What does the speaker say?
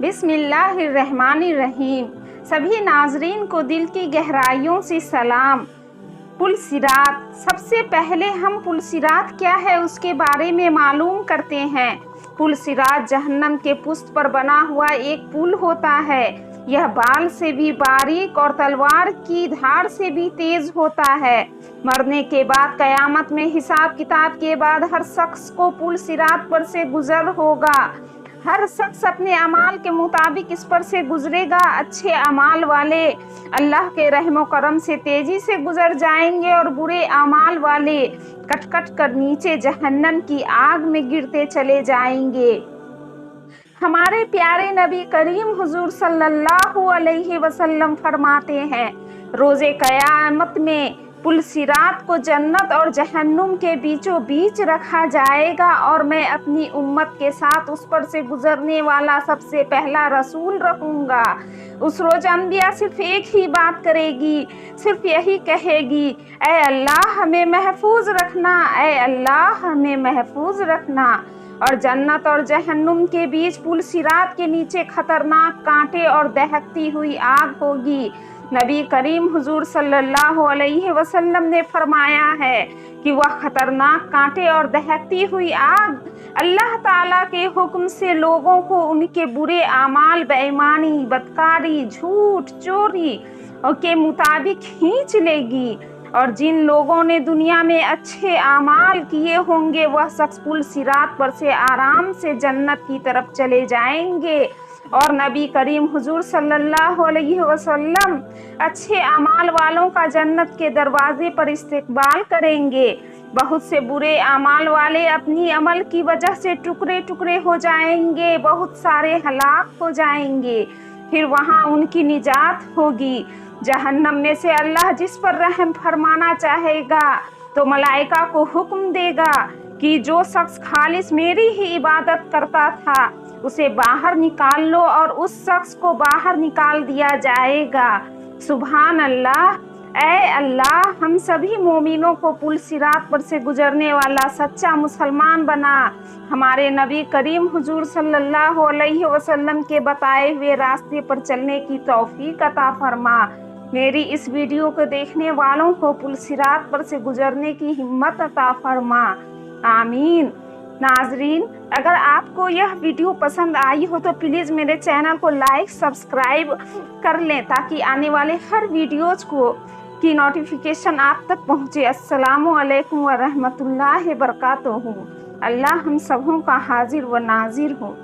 बिस्मिल्लाहिर्रहमानिर्रहीम। सभी नाजरीन को दिल की गहराइयों से सलाम। पुल सिरात। सबसे पहले हम पुल सिरात क्या है उसके बारे में मालूम करते हैं। पुल सिरात जहन्नम के पुष्ट पर बना हुआ एक पुल होता है। यह बाल से भी बारीक और तलवार की धार से भी तेज होता है। मरने के बाद कयामत में हिसाब किताब के बाद हर शख्स को पुल सिरात पर से गुजर होगा। हर शख्स अपने अमाल के मुताबिक इस पर से गुजरेगा। अच्छे अमाल वाले अल्लाह के रहमो करम से तेजी से गुजर जाएंगे और बुरे अमाल वाले कट कट कर नीचे जहन्नम की आग में गिरते चले जाएंगे। हमारे प्यारे नबी करीम हुजूर सल्लल्लाहु अलैहि वसल्लम फरमाते हैं, रोजे कयामत में पुल सिरात को जन्नत और जहन्नुम के बीचों बीच रखा जाएगा और मैं अपनी उम्मत के साथ उस पर से गुजरने वाला सबसे पहला रसूल रहूंगा। उस रोज अंबिया सिर्फ एक ही बात करेगी, सिर्फ यही कहेगी, ऐ अल्लाह हमें महफूज रखना, ऐ अल्लाह हमें महफूज रखना। और जन्नत और जहन्नुम के बीच पुल सिरात के नीचे खतरनाक कांटे और दहकती हुई आग होगी। नबी करीम हुजूर सल्लल्लाहु अलैहि वसल्लम ने फरमाया है कि वह खतरनाक कांटे और दहकती हुई आग अल्लाह ताला के हुक्म से लोगों को उनके बुरे आमाल, बेईमानी, बदकारी, झूठ, चोरी के मुताबिक खींच लेगी। और जिन लोगों ने दुनिया में अच्छे आमाल किए होंगे वह शख्स पुल सिरात पर से आराम से जन्नत की तरफ चले जाएंगे। और नबी करीम हुजूर सल्लल्लाहु अलैहि वसल्लम अच्छे अमाल वालों का जन्नत के दरवाजे पर इस्तकबाल करेंगे। बहुत से बुरे अमाल वाले अपनी अमल की वजह से टुकड़े टुकड़े हो जाएंगे, बहुत सारे हलाक हो जाएंगे। फिर वहाँ उनकी निजात होगी। जहन्नम में से अल्लाह जिस पर रहम फरमाना चाहेगा तो मलाइका को हुक्म देगा कि जो शख्स खालिस मेरी ही इबादत करता था उसे बाहर निकाल लो, और उस शख्स को बाहर निकाल दिया जाएगा। सुभान अल्लाह। ऐ अल्लाह हम सभी मोमिनों को पुल सिरात पर से गुजरने वाला सच्चा मुसलमान बना। हमारे नबी करीम हुजूर सल्लल्लाहु अलैहि वसल्लम के बताए हुए रास्ते पर चलने की तौफीक अता फरमा। मेरी इस वीडियो को देखने वालों को पुल सिरात पर से गुजरने की हिम्मत अता फरमा। आमीन। नाजरीन, अगर आपको यह वीडियो पसंद आई हो तो प्लीज़ मेरे चैनल को लाइक, सब्सक्राइब कर लें ताकि आने वाले हर वीडियोज़ की नोटिफिकेशन आप तक पहुँचे। अस्सलामु अलैकुम व रहमतुल्लाहि व बरकातुहू। अल्लाह हम सबों का हाजिर व नाजिर हो।